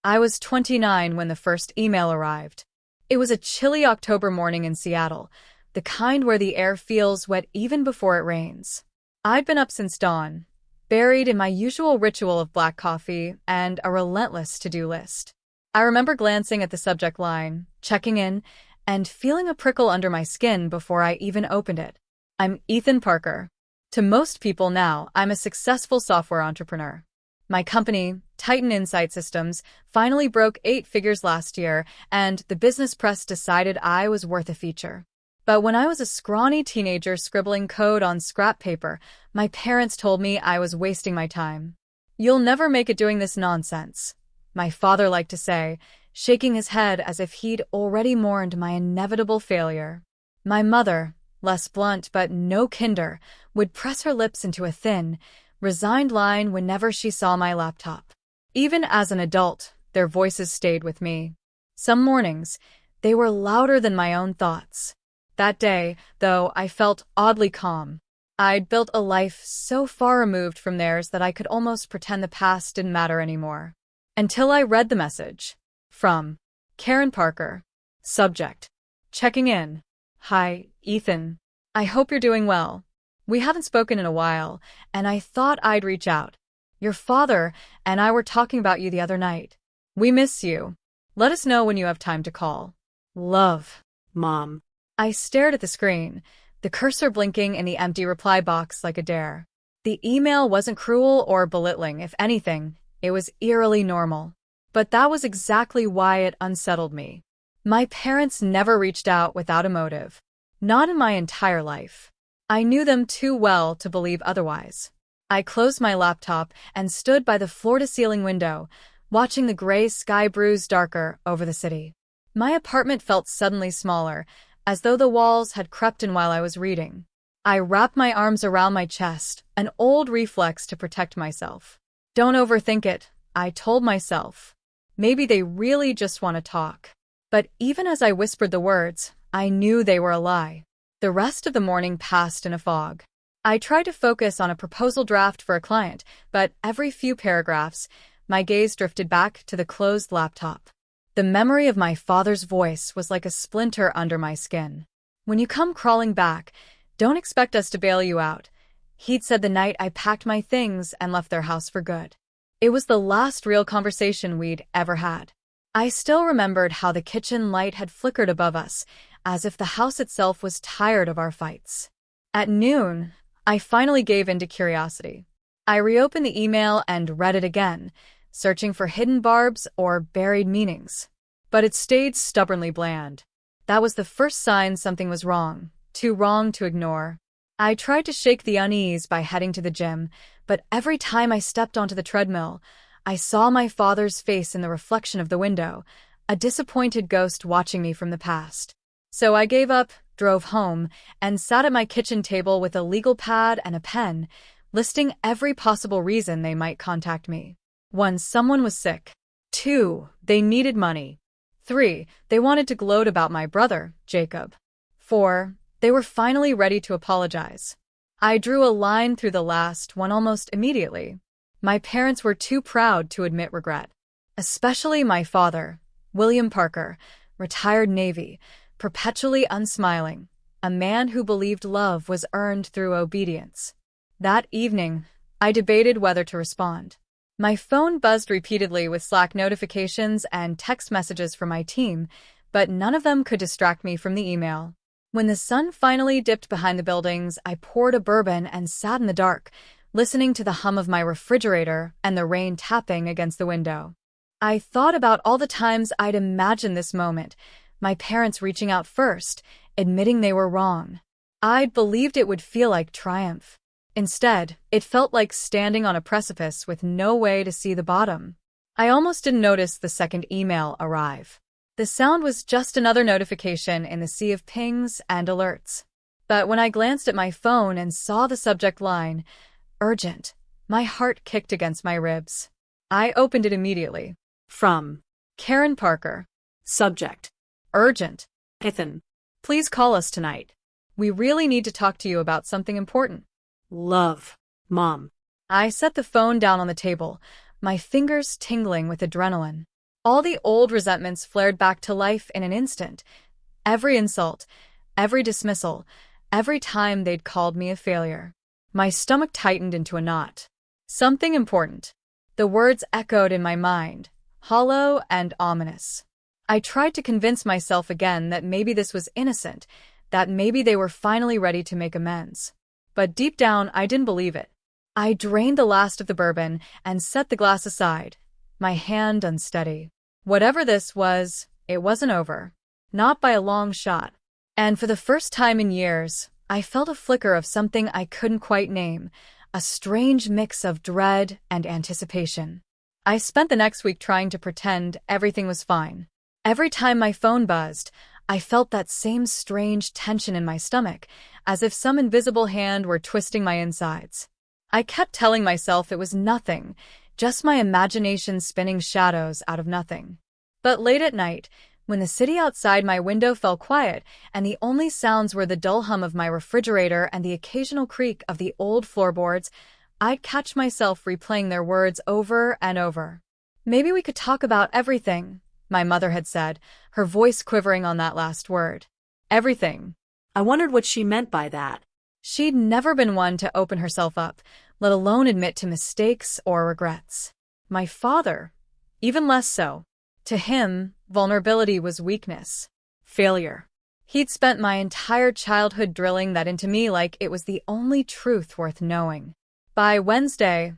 I was 29 when the first email arrived. It was a chilly October morning in Seattle, the kind where the air feels wet even before it rains. I'd been up since dawn, buried in my usual ritual of black coffee and a relentless to-do list. I remember glancing at the subject line, checking in, and feeling a prickle under my skin before I even opened it. I'm Ethan Parker. To most people now, I'm a successful software entrepreneur. My company, Titan Insight Systems, finally broke 8 figures last year, and the business press decided I was worth a feature. But when I was a scrawny teenager scribbling code on scrap paper, my parents told me I was wasting my time. "You'll never make it doing this nonsense," my father liked to say, shaking his head as if he'd already mourned my inevitable failure. My mother, less blunt but no kinder, would press her lips into a thin, resigned line whenever she saw my laptop. Even as an adult, their voices stayed with me. Some mornings, they were louder than my own thoughts. That day, though, I felt oddly calm. I'd built a life so far removed from theirs that I could almost pretend the past didn't matter anymore. Until I read the message. From Karen Parker. Subject: checking in. Hi, Ethan. I hope you're doing well. We haven't spoken in a while, and I thought I'd reach out. Your father and I were talking about you the other night. We miss you. Let us know when you have time to call. Love, Mom. I stared at the screen, the cursor blinking in the empty reply box like a dare. The email wasn't cruel or belittling. If anything, it was eerily normal. But that was exactly why it unsettled me. My parents never reached out without a motive. Not in my entire life. I knew them too well to believe otherwise. I closed my laptop and stood by the floor-to-ceiling window, watching the gray sky bruise darker over the city. My apartment felt suddenly smaller, as though the walls had crept in while I was reading. I wrapped my arms around my chest, an old reflex to protect myself. Don't overthink it, I told myself. Maybe they really just want to talk. But even as I whispered the words, I knew they were a lie. The rest of the morning passed in a fog. I tried to focus on a proposal draft for a client, but every few paragraphs, my gaze drifted back to the closed laptop. The memory of my father's voice was like a splinter under my skin. "When you come crawling back, don't expect us to bail you out," he'd said the night I packed my things and left their house for good. It was the last real conversation we'd ever had. I still remembered how the kitchen light had flickered above us, as if the house itself was tired of our fights. At noon, I finally gave in to curiosity. I reopened the email and read it again, searching for hidden barbs or buried meanings. But it stayed stubbornly bland. That was the first sign something was wrong, too wrong to ignore. I tried to shake the unease by heading to the gym, but every time I stepped onto the treadmill, I saw my father's face in the reflection of the window, a disappointed ghost watching me from the past. So I gave up, drove home, and sat at my kitchen table with a legal pad and a pen, listing every possible reason they might contact me. 1. Someone was sick. 2. They needed money. 3. They wanted to gloat about my brother, Jacob. 4. They were finally ready to apologize. I drew a line through the last one almost immediately. My parents were too proud to admit regret. Especially my father, William Parker, retired Navy, perpetually unsmiling, a man who believed love was earned through obedience. That evening, I debated whether to respond. My phone buzzed repeatedly with Slack notifications and text messages from my team, but none of them could distract me from the email. When the sun finally dipped behind the buildings, I poured a bourbon and sat in the dark, listening to the hum of my refrigerator and the rain tapping against the window. I thought about all the times I'd imagined this moment, my parents reaching out first, admitting they were wrong. I'd believed it would feel like triumph. Instead, it felt like standing on a precipice with no way to see the bottom. I almost didn't notice the second email arrive. The sound was just another notification in the sea of pings and alerts. But when I glanced at my phone and saw the subject line, urgent, my heart kicked against my ribs. I opened it immediately. From Karen Parker. Subject: urgent. Ethan, please call us tonight. We really need to talk to you about something important. Love, Mom. I set the phone down on the table, my fingers tingling with adrenaline. All the old resentments flared back to life in an instant. Every insult, every dismissal, every time they'd called me a failure. My stomach tightened into a knot. Something important. The words echoed in my mind, hollow and ominous. I tried to convince myself again that maybe this was innocent, that maybe they were finally ready to make amends. But deep down, I didn't believe it. I drained the last of the bourbon and set the glass aside, my hand unsteady. Whatever this was, it wasn't over. Not by a long shot. And for the first time in years, I felt a flicker of something I couldn't quite name, a strange mix of dread and anticipation. I spent the next week trying to pretend everything was fine. Every time my phone buzzed, I felt that same strange tension in my stomach, as if some invisible hand were twisting my insides. I kept telling myself it was nothing, just my imagination spinning shadows out of nothing. But late at night, when the city outside my window fell quiet and the only sounds were the dull hum of my refrigerator and the occasional creak of the old floorboards, I'd catch myself replaying their words over and over. "Maybe we could talk about everything," my mother had said, her voice quivering on that last word. Everything. I wondered what she meant by that. She'd never been one to open herself up, let alone admit to mistakes or regrets. My father, even less so. To him, vulnerability was weakness, failure. He'd spent my entire childhood drilling that into me like it was the only truth worth knowing. By Wednesday,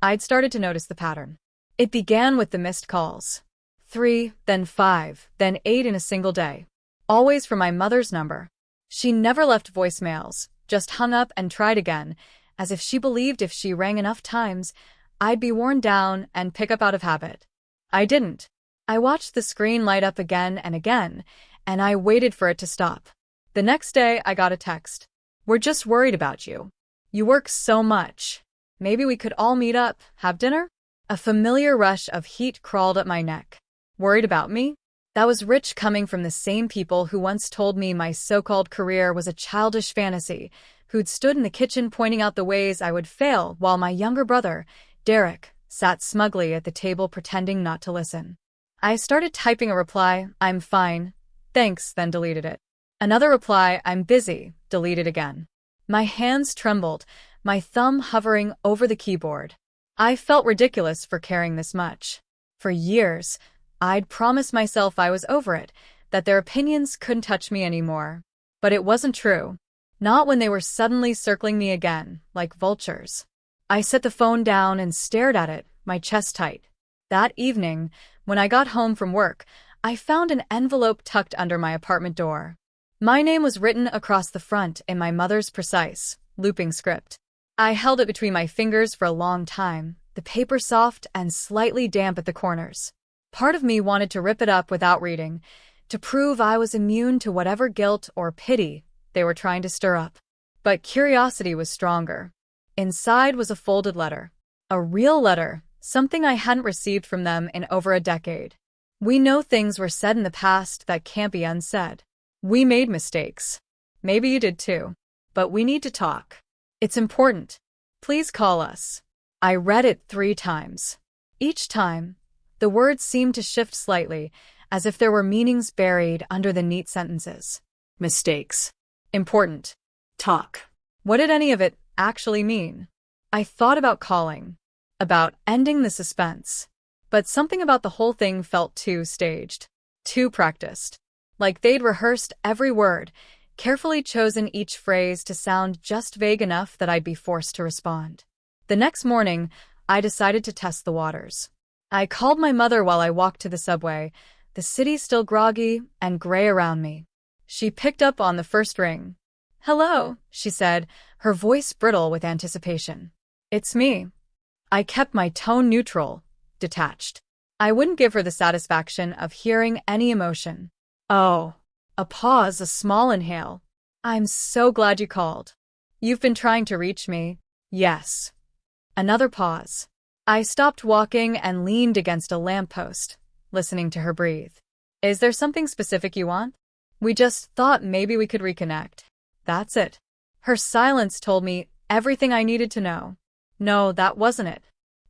I'd started to notice the pattern. It began with the missed calls. 3, then 5, then 8 in a single day. Always from my mother's number. She never left voicemails, just hung up and tried again, as if she believed if she rang enough times, I'd be worn down and pick up out of habit. I didn't. I watched the screen light up again and again, and I waited for it to stop. The next day, I got a text. "We're just worried about you. You work so much. Maybe we could all meet up, have dinner?" A familiar rush of heat crawled up my neck. Worried about me? That was rich coming from the same people who once told me my so-called career was a childish fantasy, who'd stood in the kitchen pointing out the ways I would fail while my younger brother, Derek, sat smugly at the table pretending not to listen. I started typing a reply, "I'm fine, thanks," then deleted it. Another reply, "I'm busy," deleted again. My hands trembled, my thumb hovering over the keyboard. I felt ridiculous for caring this much. For years, I'd promised myself I was over it, that their opinions couldn't touch me anymore. But it wasn't true. Not when they were suddenly circling me again, like vultures. I set the phone down and stared at it, my chest tight. That evening, when I got home from work, I found an envelope tucked under my apartment door. My name was written across the front in my mother's precise, looping script. I held it between my fingers for a long time, the paper soft and slightly damp at the corners. Part of me wanted to rip it up without reading, to prove I was immune to whatever guilt or pity they were trying to stir up. But curiosity was stronger. Inside was a folded letter. A real letter, something I hadn't received from them in over a decade. "We know things were said in the past that can't be unsaid. We made mistakes. Maybe you did too. But we need to talk. It's important. Please call us." I read it 3 times. Each time, the words seemed to shift slightly, as if there were meanings buried under the neat sentences. Mistakes. Important. Talk. What did any of it actually mean? I thought about calling, about ending the suspense. But something about the whole thing felt too staged, too practiced. Like they'd rehearsed every word, carefully chosen each phrase to sound just vague enough that I'd be forced to respond. The next morning, I decided to test the waters. I called my mother while I walked to the subway, the city still groggy and gray around me. She picked up on the first ring. "Hello," she said, her voice brittle with anticipation. "It's me." I kept my tone neutral, detached. I wouldn't give her the satisfaction of hearing any emotion. "Oh." A pause, a small inhale. "I'm so glad you called. You've been trying to reach me." "Yes." Another pause. I stopped walking and leaned against a lamppost, listening to her breathe. "Is there something specific you want?" "We just thought maybe we could reconnect. That's it." Her silence told me everything I needed to know. No, that wasn't it.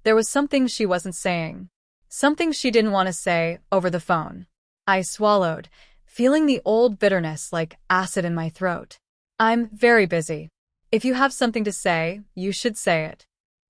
There was something she wasn't saying. Something she didn't want to say over the phone. I swallowed, feeling the old bitterness like acid in my throat. I'm very busy. If you have something to say, you should say it.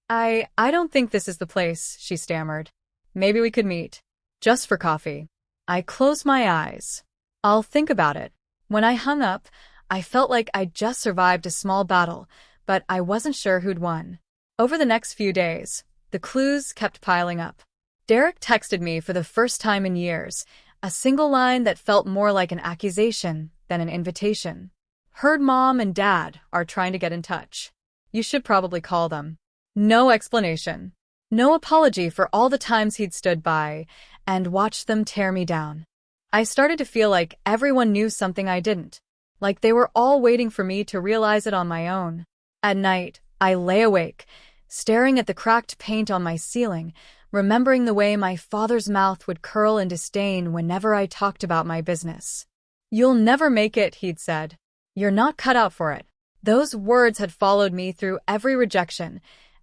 I don't think this is the place, she stammered. Maybe we could meet. Just for coffee. I closed my eyes. I'll think about it. When I hung up, I felt like I'd just survived a small battle, but I wasn't sure who'd won. Over the next few days, the clues kept piling up. Derek texted me for the first time in years, a single line that felt more like an accusation than an invitation. Heard Mom and Dad are trying to get in touch. You should probably call them. No explanation. No apology for all the times he'd stood by and watched them tear me down. I started to feel like everyone knew something I didn't, like they were all waiting for me to realize it on my own. At night, I lay awake, staring at the cracked paint on my ceiling, remembering the way my father's mouth would curl in disdain whenever I talked about my business. You'll never make it, he'd said. You're not cut out for it. Those words had followed me through every rejection,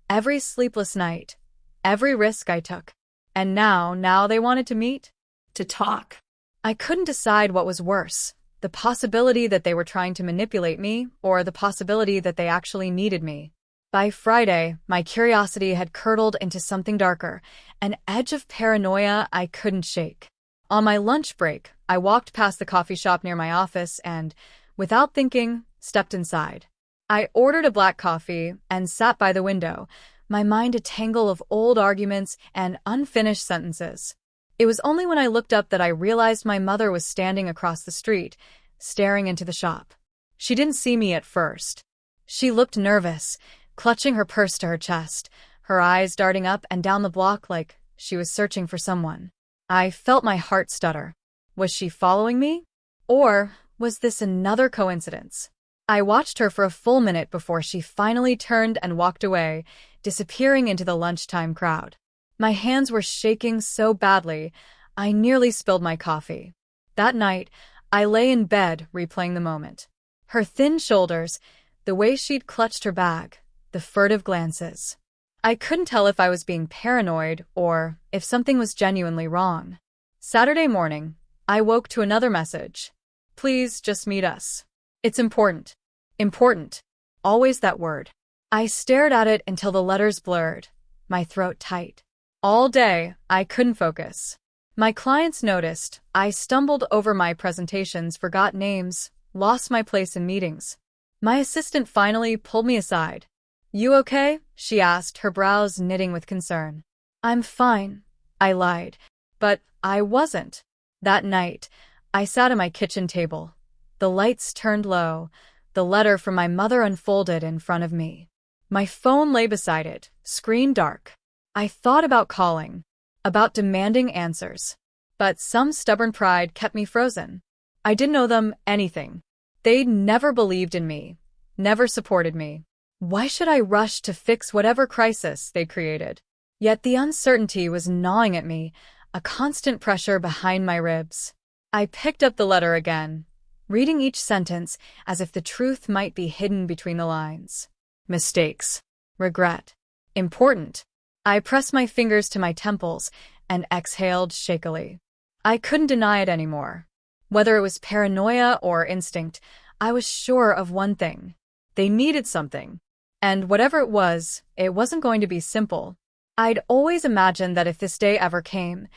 every sleepless night, every risk I took. And now they wanted to meet? To talk. I couldn't decide what was worse, the possibility that they were trying to manipulate me or the possibility that they actually needed me. By Friday, my curiosity had curdled into something darker, an edge of paranoia I couldn't shake. On my lunch break, I walked past the coffee shop near my office and, without thinking, stepped inside. I ordered a black coffee and sat by the window, my mind a tangle of old arguments and unfinished sentences. It was only when I looked up that I realized my mother was standing across the street, staring into the shop. She didn't see me at first. She looked nervous, clutching her purse to her chest, her eyes darting up and down the block like she was searching for someone. I felt my heart stutter. Was she following me? Or was this another coincidence? I watched her for a full minute before she finally turned and walked away, disappearing into the lunchtime crowd. My hands were shaking so badly, I nearly spilled my coffee. That night, I lay in bed replaying the moment. Her thin shoulders, the way she'd clutched her bag, the furtive glances. I couldn't tell if I was being paranoid or if something was genuinely wrong. Saturday morning, I woke to another message. Please just meet us. It's important. Important. Always that word. I stared at it until the letters blurred, my throat tight. All day, I couldn't focus. My clients noticed. I stumbled over my presentations, forgot names, lost my place in meetings. My assistant finally pulled me aside. You okay? She asked, her brows knitting with concern. I'm fine, I lied. But I wasn't. That night, I sat at my kitchen table. The lights turned low, the letter from my mother unfolded in front of me. My phone lay beside it, screen dark. I thought about calling, about demanding answers. But some stubborn pride kept me frozen. I didn't owe them anything. They'd never believed in me, never supported me. Why should I rush to fix whatever crisis they created? Yet the uncertainty was gnawing at me, a constant pressure behind my ribs. I picked up the letter again, reading each sentence as if the truth might be hidden between the lines. Mistakes. Regret. Important. I pressed my fingers to my temples and exhaled shakily. I couldn't deny it anymore. Whether it was paranoia or instinct, I was sure of one thing. They needed something. And whatever it wasn't going to be simple. I'd always imagined that if this day ever came,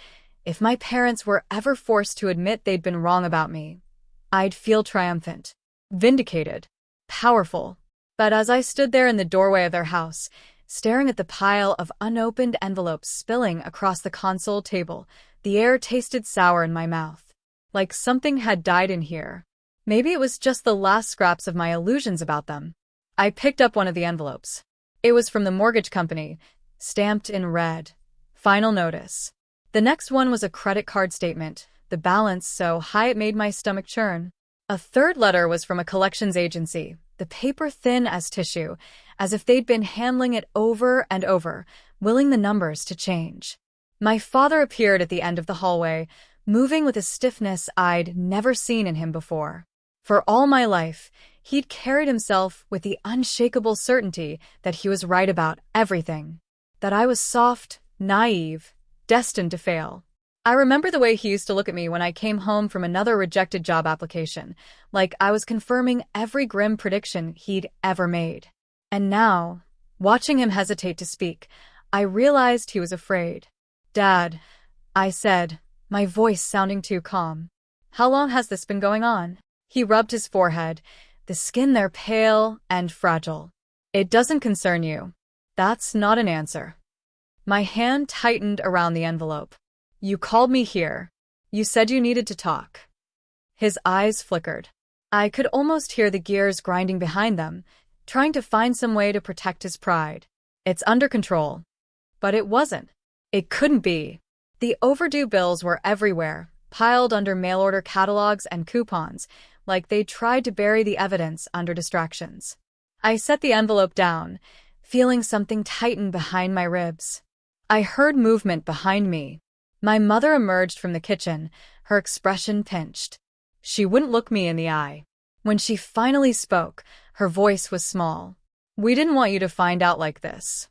if my parents were ever forced to admit they'd been wrong about me, I'd feel triumphant, vindicated, powerful. But as I stood there in the doorway of their house, staring at the pile of unopened envelopes spilling across the console table, the air tasted sour in my mouth. Like something had died in here. Maybe it was just the last scraps of my illusions about them. I picked up one of the envelopes. It was from the mortgage company, stamped in red. Final notice. The next one was a credit card statement, the balance so high it made my stomach churn. A third letter was from a collections agency, the paper thin as tissue, as if they'd been handling it over and over, willing the numbers to change. My father appeared at the end of the hallway, moving with a stiffness I'd never seen in him before. For all my life, he'd carried himself with the unshakable certainty that he was right about everything. That I was soft, naive, destined to fail. I remember the way he used to look at me when I came home from another rejected job application, like I was confirming every grim prediction he'd ever made. And now, watching him hesitate to speak, I realized he was afraid. "Dad," I said, my voice sounding too calm. "How long has this been going on?" He rubbed his forehead, the skin there pale and fragile. "It doesn't concern you." That's not an answer. My hand tightened around the envelope. "You called me here. You said you needed to talk." His eyes flickered. I could almost hear the gears grinding behind them, trying to find some way to protect his pride. "It's under control." But it wasn't. It couldn't be. The overdue bills were everywhere, piled under mail-order catalogs and coupons, like they'd tried to bury the evidence under distractions. I set the envelope down, feeling something tighten behind my ribs. I heard movement behind me. My mother emerged from the kitchen, her expression pinched. She wouldn't look me in the eye. When she finally spoke, her voice was small. "We didn't want you to find out like this."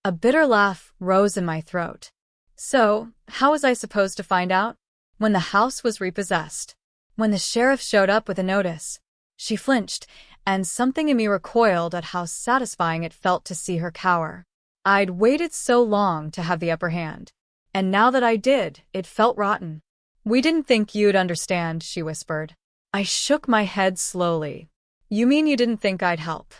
A bitter laugh rose in my throat. So, how was I supposed to find out? When the house was repossessed. When the sheriff showed up with a notice. She flinched, and something in me recoiled at how satisfying it felt to see her cower. I'd waited so long to have the upper hand. And now that I did, it felt rotten. "We didn't think you'd understand," she whispered. I shook my head slowly. "You mean you didn't think I'd help?"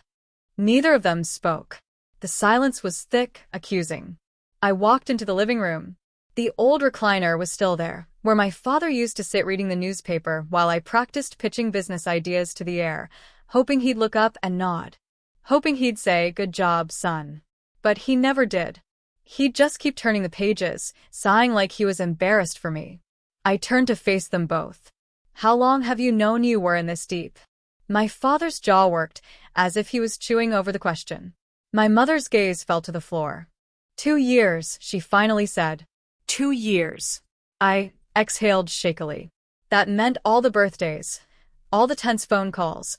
Neither of them spoke. The silence was thick, accusing. I walked into the living room. The old recliner was still there, where my father used to sit reading the newspaper while I practiced pitching business ideas to the air, hoping he'd look up and nod. Hoping he'd say, "Good job, son." But he never did. He'd just keep turning the pages, sighing like he was embarrassed for me. I turned to face them both. "How long have you known you were in this deep?" My father's jaw worked, as if he was chewing over the question. My mother's gaze fell to the floor. 2 years, she finally said. 2 years. I exhaled shakily. That meant all the birthdays, all the tense phone calls,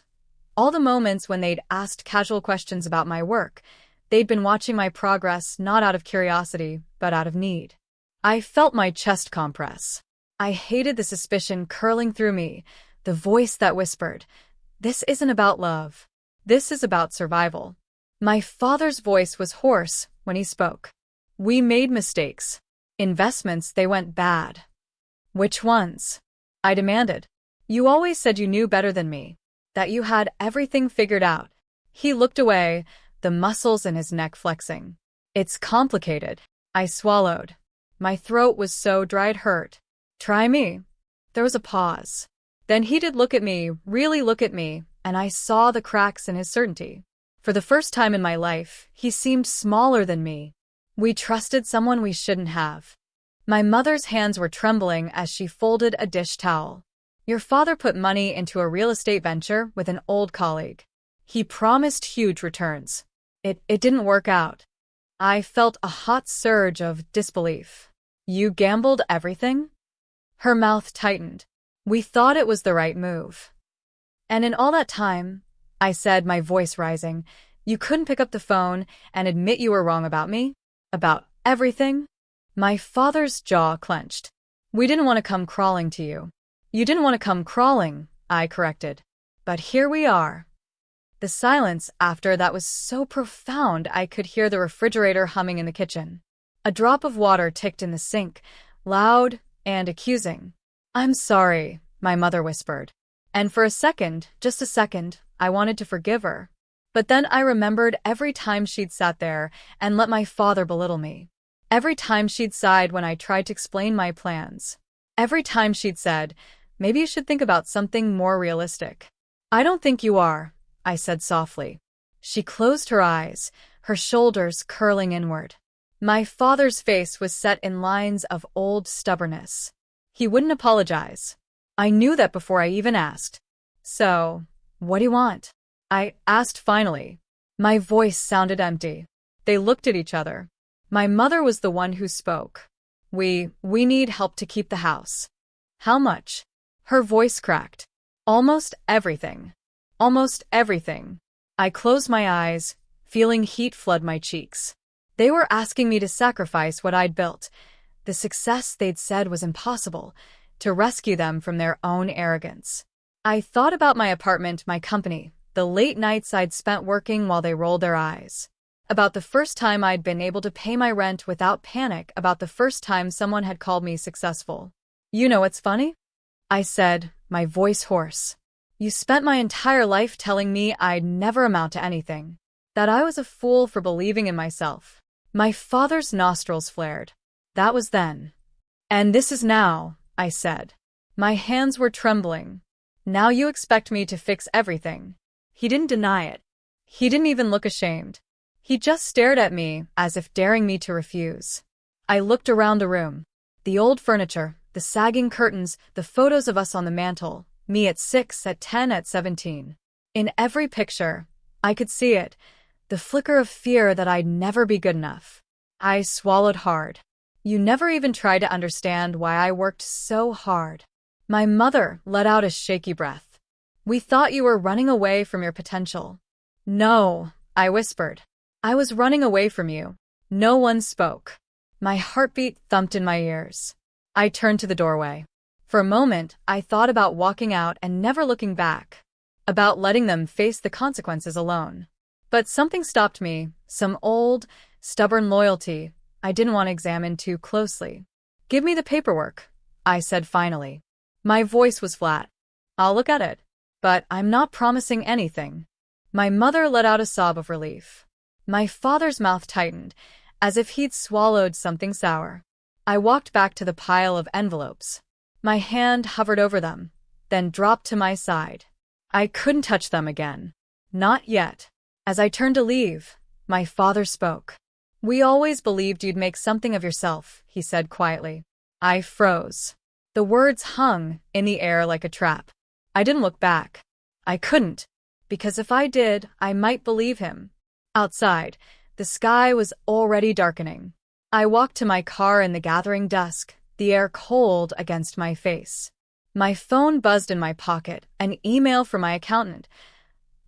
all the moments when they'd asked casual questions about my work. They'd been watching my progress not out of curiosity, but out of need. I felt my chest compress. I hated the suspicion curling through me, the voice that whispered, "This isn't about love. This is about survival." My father's voice was hoarse when he spoke. "We made mistakes. Investments, they went bad." "Which ones?" I demanded. "You always said you knew better than me, that you had everything figured out." He looked away, the muscles in his neck flexing. "It's complicated." I swallowed. My throat was so dry it hurt. "Try me." There was a pause. Then he did look at me, really look at me, and I saw the cracks in his certainty. For the first time in my life, he seemed smaller than me. "We trusted someone we shouldn't have." My mother's hands were trembling as she folded a dish towel. "Your father put money into a real estate venture with an old colleague. He promised huge returns. It didn't work out." I felt a hot surge of disbelief. "You gambled everything?" Her mouth tightened. "We thought it was the right move." "And in all that time," I said, my voice rising, "you couldn't pick up the phone and admit you were wrong about me? About everything?" My father's jaw clenched. "We didn't want to come crawling to you." "You didn't want to come crawling," I corrected. "But here we are." The silence after that was so profound I could hear the refrigerator humming in the kitchen. A drop of water ticked in the sink, loud and accusing. "I'm sorry," my mother whispered. And for a second, just a second, I wanted to forgive her. But then I remembered every time she'd sat there and let my father belittle me. Every time she'd sighed when I tried to explain my plans. Every time she'd said, "Maybe you should think about something more realistic." "I don't think you are," I said softly. She closed her eyes, her shoulders curling inward. My father's face was set in lines of old stubbornness. He wouldn't apologize. I knew that before I even asked. "So, what do you want?" I asked finally. My voice sounded empty. They looked at each other. My mother was the one who spoke. We need help to keep the house." "How much?" Her voice cracked. "Almost everything. Almost everything." I closed my eyes, feeling heat flood my cheeks. They were asking me to sacrifice what I'd built, the success they'd said was impossible, to rescue them from their own arrogance. I thought about my apartment, my company, the late nights I'd spent working while they rolled their eyes. About the first time I'd been able to pay my rent without panic, about the first time someone had called me successful. You know what's funny? I said, my voice hoarse. You spent my entire life telling me I'd never amount to anything, that I was a fool for believing in myself. My father's nostrils flared. That was then. And this is now, I said. My hands were trembling. Now you expect me to fix everything. He didn't deny it. He didn't even look ashamed. He just stared at me as if daring me to refuse. I looked around the room. The old furniture, the sagging curtains, the photos of us on the mantel, me at 6, at 10, at 17. In every picture, I could see it, the flicker of fear that I'd never be good enough. I swallowed hard. You never even tried to understand why I worked so hard. My mother let out a shaky breath. We thought you were running away from your potential. No, I whispered. I was running away from you. No one spoke. My heartbeat thumped in my ears. I turned to the doorway. For a moment, I thought about walking out and never looking back, about letting them face the consequences alone. But something stopped me, some old, stubborn loyalty I didn't want to examine too closely. Give me the paperwork, I said finally. My voice was flat. I'll look at it, but I'm not promising anything. My mother let out a sob of relief. My father's mouth tightened, as if he'd swallowed something sour. I walked back to the pile of envelopes. My hand hovered over them, then dropped to my side. I couldn't touch them again. Not yet. As I turned to leave, my father spoke. We always believed you'd make something of yourself, he said quietly. I froze. The words hung in the air like a trap. I didn't look back. I couldn't, because if I did, I might believe him. Outside, the sky was already darkening. I walked to my car in the gathering dusk, the air cold against my face. My phone buzzed in my pocket, an email from my accountant,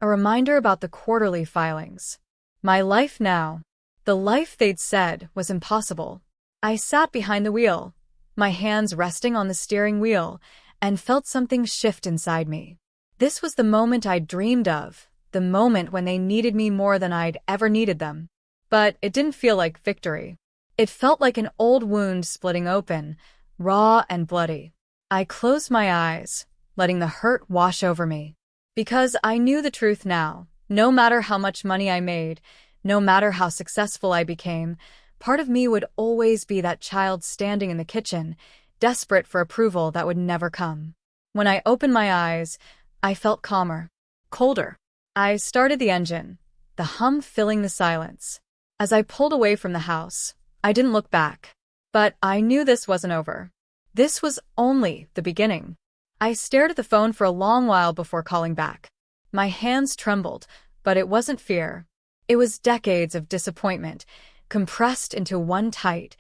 a reminder about the quarterly filings. My life now, the life they'd said was impossible. I sat behind the wheel, my hands resting on the steering wheel, and felt something shift inside me. This was the moment I'd dreamed of, the moment when they needed me more than I'd ever needed them. But it didn't feel like victory. It felt like an old wound splitting open, raw and bloody. I closed my eyes, letting the hurt wash over me. Because I knew the truth now. No matter how much money I made, no matter how successful I became, part of me would always be that child standing in the kitchen, desperate for approval that would never come. When I opened my eyes, I felt calmer, colder. I started the engine, the hum filling the silence. As I pulled away from the house, I didn't look back. But I knew this wasn't over. This was only the beginning. I stared at the phone for a long while before calling back. My hands trembled, but it wasn't fear. It was decades of disappointment, compressed into one tight,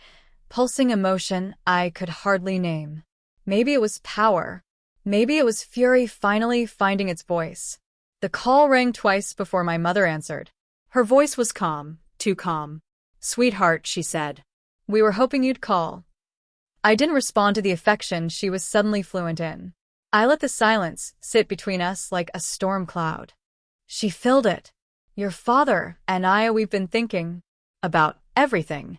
pulsing emotion I could hardly name. Maybe it was power. Maybe it was fury finally finding its voice. The call rang twice before my mother answered. Her voice was calm, too calm. Sweetheart, she said. We were hoping you'd call. I didn't respond to the affection she was suddenly fluent in. I let the silence sit between us like a storm cloud. She filled it. Your father and I, we've been thinking about everything.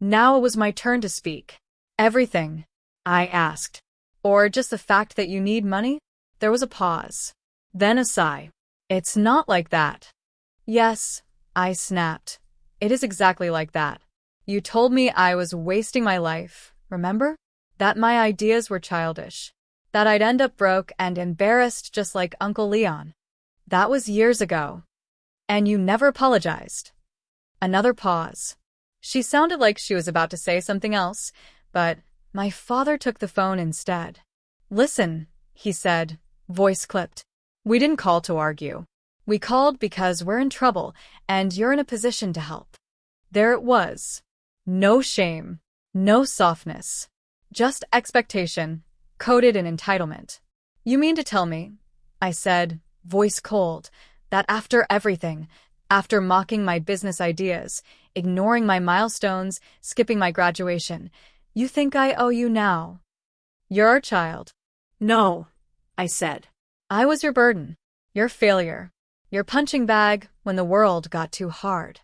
Now it was my turn to speak. Everything, I asked. Or just the fact that you need money? There was a pause. Then a sigh. It's not like that. Yes, I snapped. It is exactly like that. You told me I was wasting my life, remember? That my ideas were childish. That I'd end up broke and embarrassed just like Uncle Leon. That was years ago. And you never apologized. Another pause. She sounded like she was about to say something else, but my father took the phone instead. Listen, he said, voice clipped. We didn't call to argue. We called because we're in trouble, and you're in a position to help. There it was. No shame, no softness. Just expectation, coded in entitlement. You mean to tell me, I said, voice cold, that after everything, after mocking my business ideas, ignoring my milestones, skipping my graduation, You think I owe you now? You're our child. No, I said. I was your burden, your failure, your punching bag when the world got too hard.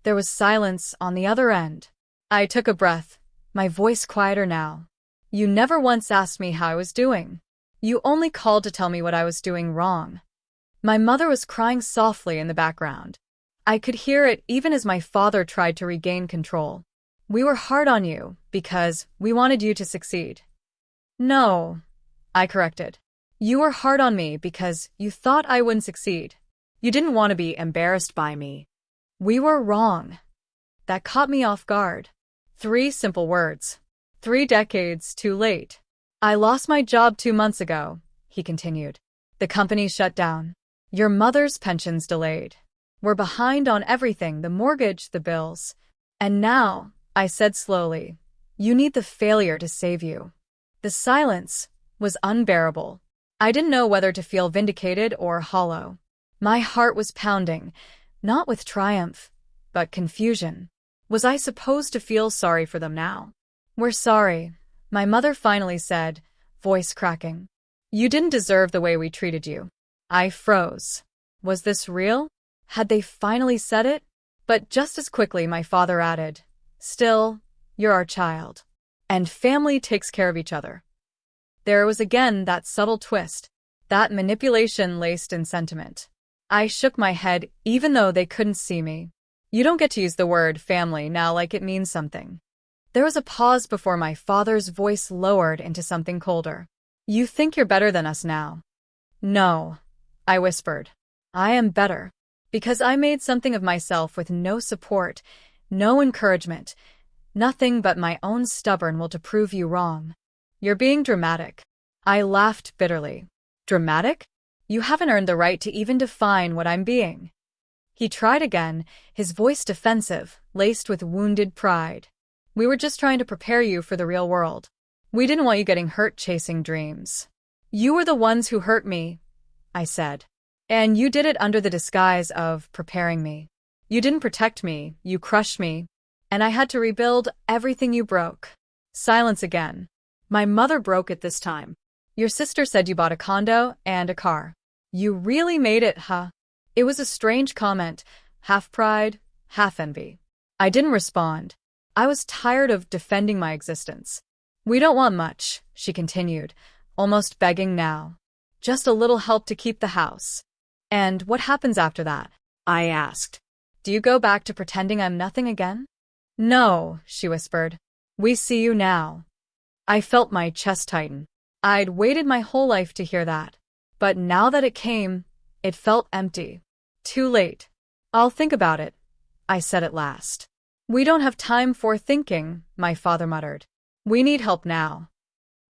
There was silence on the other end. I took a breath, my voice quieter now. You never once asked me how I was doing. You only called to tell me what I was doing wrong. My mother was crying softly in the background. I could hear it even as my father tried to regain control. We were hard on you because we wanted you to succeed. No, I corrected. You were hard on me because you thought I wouldn't succeed. You didn't want to be embarrassed by me. We were wrong. That caught me off guard. 3 simple words. 3 decades too late. I lost my job 2 months ago, he continued. The company shut down. Your mother's pension's delayed. We're behind on everything, the mortgage, the bills. And now, I said slowly, you need the failure to save you. The silence was unbearable. I didn't know whether to feel vindicated or hollow. My heart was pounding, not with triumph, but confusion. Was I supposed to feel sorry for them now? We're sorry, my mother finally said, voice cracking. You didn't deserve the way we treated you. I froze. Was this real? Had they finally said it? But just as quickly my father added, still, you're our child. And family takes care of each other. There was again that subtle twist, that manipulation laced in sentiment. I shook my head even though they couldn't see me. You don't get to use the word family now like it means something. There was a pause before my father's voice lowered into something colder. You think you're better than us now? No, I whispered. I am better. Because I made something of myself with no support, no encouragement, nothing but my own stubborn will to prove you wrong. You're being dramatic. I laughed bitterly. Dramatic? You haven't earned the right to even define what I'm being. He tried again, his voice defensive, laced with wounded pride. We were just trying to prepare you for the real world. We didn't want you getting hurt chasing dreams. You were the ones who hurt me, I said. And you did it under the disguise of preparing me. You didn't protect me, you crushed me, and I had to rebuild everything you broke. Silence again. My mother broke it this time. Your sister said you bought a condo and a car. You really made it, huh? It was a strange comment, half pride, half envy. I didn't respond. I was tired of defending my existence. We don't want much, she continued, almost begging now. Just a little help to keep the house. And what happens after that? I asked. Do you go back to pretending I'm nothing again? No, she whispered. We see you now. I felt my chest tighten. I'd waited my whole life to hear that. But now that it came, it felt empty. Too late. I'll think about it, I said at last. We don't have time for thinking, my father muttered. We need help now.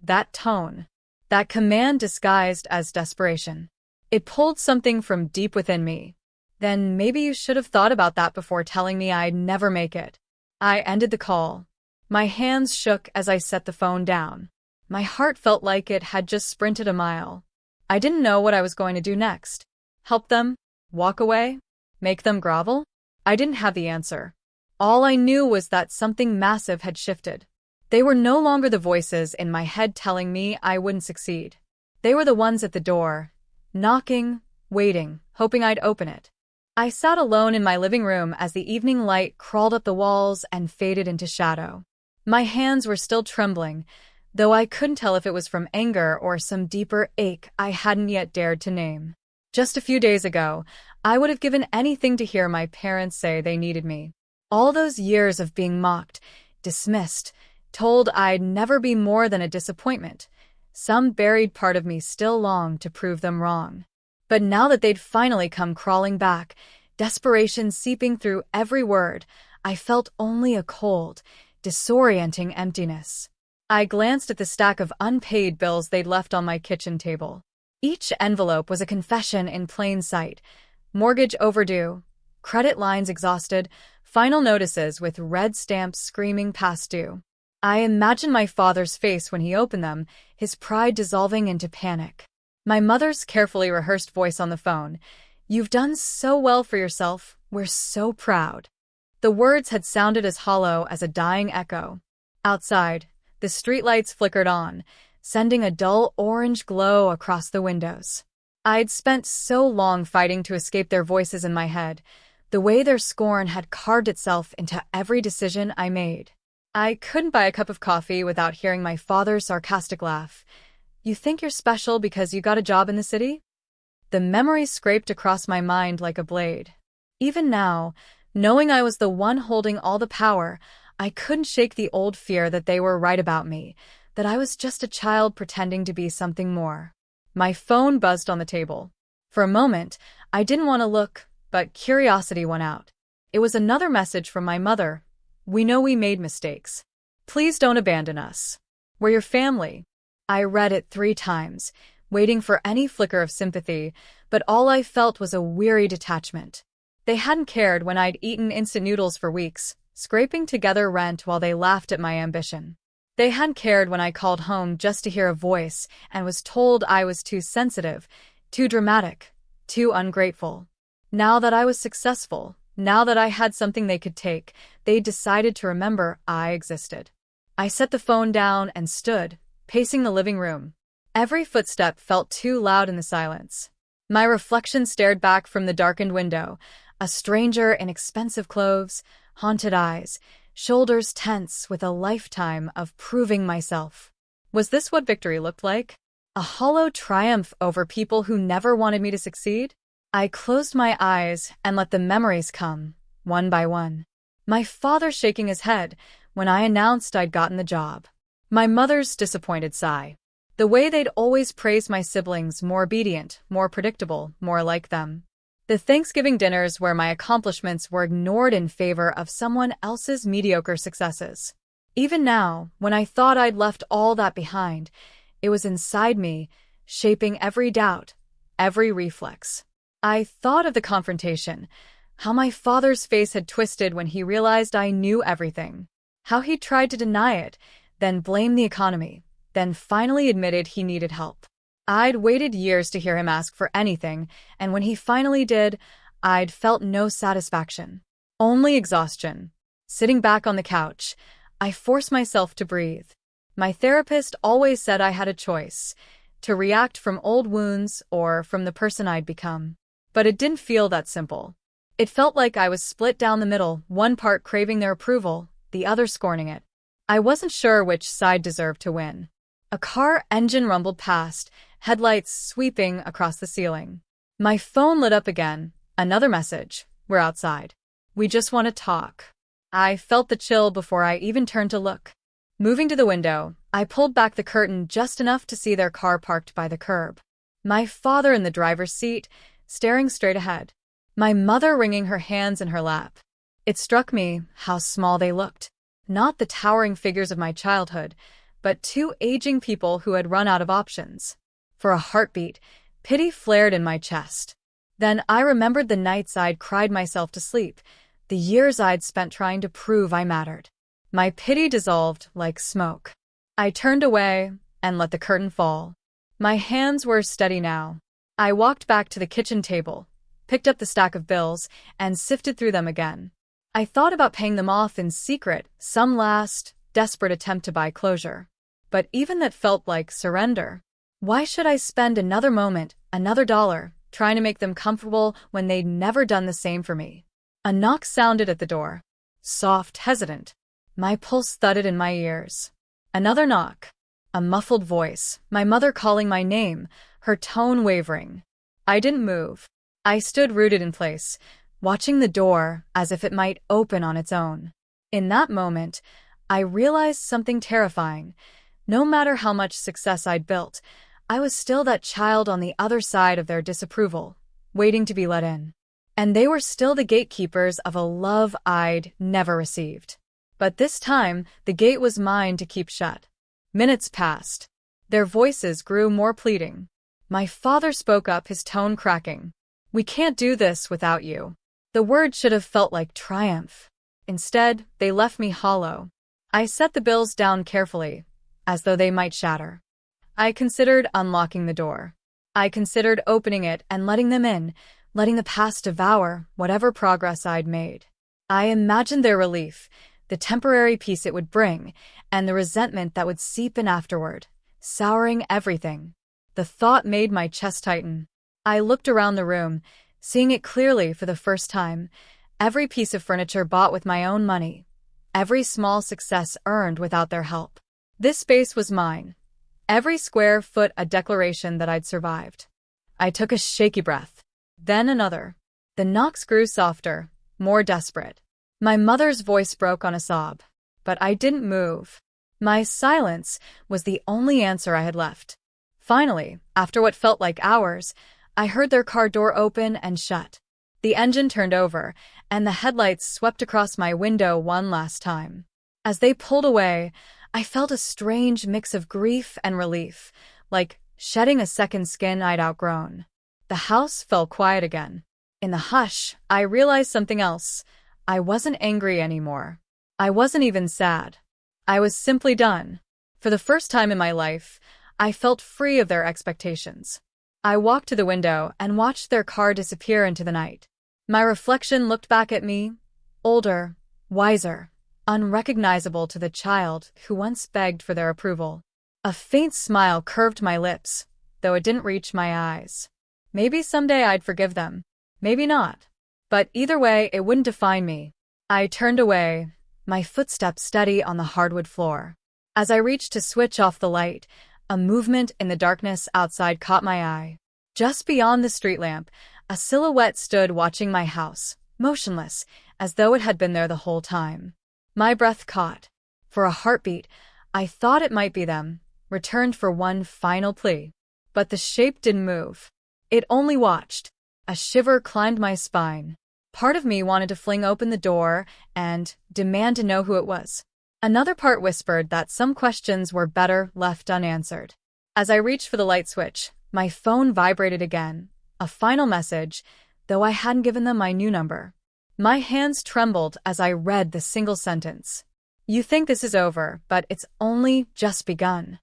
That tone, that command disguised as desperation. It pulled something from deep within me. Then maybe you should have thought about that before telling me I'd never make it. I ended the call. My hands shook as I set the phone down. My heart felt like it had just sprinted a mile. I didn't know what I was going to do next. Help them? Walk away? Make them grovel? I didn't have the answer. All I knew was that something massive had shifted. They were no longer the voices in my head telling me I wouldn't succeed. They were the ones at the door, knocking, waiting, hoping I'd open it. I sat alone in my living room as the evening light crawled up the walls and faded into shadow. My hands were still trembling, though I couldn't tell if it was from anger or some deeper ache I hadn't yet dared to name. Just a few days ago, I would have given anything to hear my parents say they needed me. All those years of being mocked, dismissed, told I'd never be more than a disappointment. Some buried part of me still longed to prove them wrong. But now that they'd finally come crawling back, desperation seeping through every word, I felt only a cold, disorienting emptiness. I glanced at the stack of unpaid bills they'd left on my kitchen table. Each envelope was a confession in plain sight. Mortgage overdue, credit lines exhausted, final notices with red stamps screaming past due. I imagined my father's face when he opened them, his pride dissolving into panic. My mother's carefully rehearsed voice on the phone. You've done so well for yourself. We're so proud. The words had sounded as hollow as a dying echo. Outside, the streetlights flickered on, sending a dull orange glow across the windows. I'd spent so long fighting to escape their voices in my head, the way their scorn had carved itself into every decision I made. I couldn't buy a cup of coffee without hearing my father's sarcastic laugh. "You think you're special because you got a job in the city?" The memory scraped across my mind like a blade. Even now, knowing I was the one holding all the power, I couldn't shake the old fear that they were right about me, that I was just a child pretending to be something more. My phone buzzed on the table. For a moment, I didn't want to look, but curiosity won out. It was another message from my mother. "We know we made mistakes. Please don't abandon us. We're your family." I read it 3 times, waiting for any flicker of sympathy, but all I felt was a weary detachment. They hadn't cared when I'd eaten instant noodles for weeks, scraping together rent while they laughed at my ambition. They hadn't cared when I called home just to hear a voice and was told I was too sensitive, too dramatic, too ungrateful. Now that I was successful, now that I had something they could take, they decided to remember I existed. I set the phone down and stood, pacing the living room. Every footstep felt too loud in the silence. My reflection stared back from the darkened window, a stranger in expensive clothes, haunted eyes, shoulders tense with a lifetime of proving myself. Was this what victory looked like? A hollow triumph over people who never wanted me to succeed? I closed my eyes and let the memories come, one by one. My father shaking his head when I announced I'd gotten the job. My mother's disappointed sigh. The way they'd always praised my siblings, more obedient, more predictable, more like them. The Thanksgiving dinners where my accomplishments were ignored in favor of someone else's mediocre successes. Even now, when I thought I'd left all that behind, it was inside me, shaping every doubt, every reflex. I thought of the confrontation, how my father's face had twisted when he realized I knew everything, how he tried to deny it, then blamed the economy, then finally admitted he needed help. I'd waited years to hear him ask for anything, and when he finally did, I'd felt no satisfaction, only exhaustion. Sitting back on the couch, I forced myself to breathe. My therapist always said I had a choice, to react from old wounds or from the person I'd become. But it didn't feel that simple. It felt like I was split down the middle, one part craving their approval, the other scorning it. I wasn't sure which side deserved to win. A car engine rumbled past, headlights sweeping across the ceiling. My phone lit up again. Another message. "We're outside. We just want to talk." I felt the chill before I even turned to look. Moving to the window, I pulled back the curtain just enough to see their car parked by the curb. My father in the driver's seat, staring straight ahead. My mother wringing her hands in her lap. It struck me how small they looked. Not the towering figures of my childhood, but 2 aging people who had run out of options. For a heartbeat, pity flared in my chest. Then I remembered the nights I'd cried myself to sleep, the years I'd spent trying to prove I mattered. My pity dissolved like smoke. I turned away and let the curtain fall. My hands were steady now. I walked back to the kitchen table, picked up the stack of bills, and sifted through them again. I thought about paying them off in secret, some last, desperate attempt to buy closure. But even that felt like surrender. Why should I spend another moment, another dollar, trying to make them comfortable when they'd never done the same for me? A knock sounded at the door. Soft, hesitant. My pulse thudded in my ears. Another knock. A muffled voice, my mother calling my name, her tone wavering. I didn't move. I stood rooted in place, watching the door as if it might open on its own. In that moment, I realized something terrifying. No matter how much success I'd built, I was still that child on the other side of their disapproval, waiting to be let in. And they were still the gatekeepers of a love I'd never received. But this time, the gate was mine to keep shut. Minutes passed. Their voices grew more pleading. My father spoke up, his tone cracking. "We can't do this without you." The word should have felt like triumph. Instead, they left me hollow. I set the bills down carefully, as though they might shatter. I considered unlocking the door. I considered opening it and letting them in, letting the past devour whatever progress I'd made. I imagined their relief, the the temporary peace it would bring, and the resentment that would seep in afterward, souring everything. The thought made my chest tighten. I looked around the room, seeing it clearly for the first time. Every piece of furniture bought with my own money. Every small success earned without their help. This space was mine. Every square foot a declaration that I'd survived. I took a shaky breath. Then another. The knocks grew softer, more desperate. My mother's voice broke on a sob. But I didn't move. My silence was the only answer I had left. Finally, after what felt like hours, I heard their car door open and shut. The engine turned over, and the headlights swept across my window one last time. As they pulled away, I felt a strange mix of grief and relief, like shedding a second skin I'd outgrown. The house fell quiet again. In the hush, I realized something else. I wasn't angry anymore. I wasn't even sad. I was simply done. For the first time in my life, I felt free of their expectations. I walked to the window and watched their car disappear into the night. My reflection looked back at me, older, wiser, unrecognizable to the child who once begged for their approval. A faint smile curved my lips, though it didn't reach my eyes. Maybe someday I'd forgive them. Maybe not. But either way, it wouldn't define me. I turned away, my footsteps steady on the hardwood floor. As I reached to switch off the light, a movement in the darkness outside caught my eye. Just beyond the street lamp, a silhouette stood watching my house, motionless, as though it had been there the whole time. My breath caught. For a heartbeat, I thought it might be them, returned for one final plea. But the shape didn't move. It only watched. A shiver climbed my spine. Part of me wanted to fling open the door and demand to know who it was. Another part whispered that some questions were better left unanswered. As I reached for the light switch, my phone vibrated again. A final message, though I hadn't given them my new number. My hands trembled as I read the single sentence. You think this is over, but it's only just begun.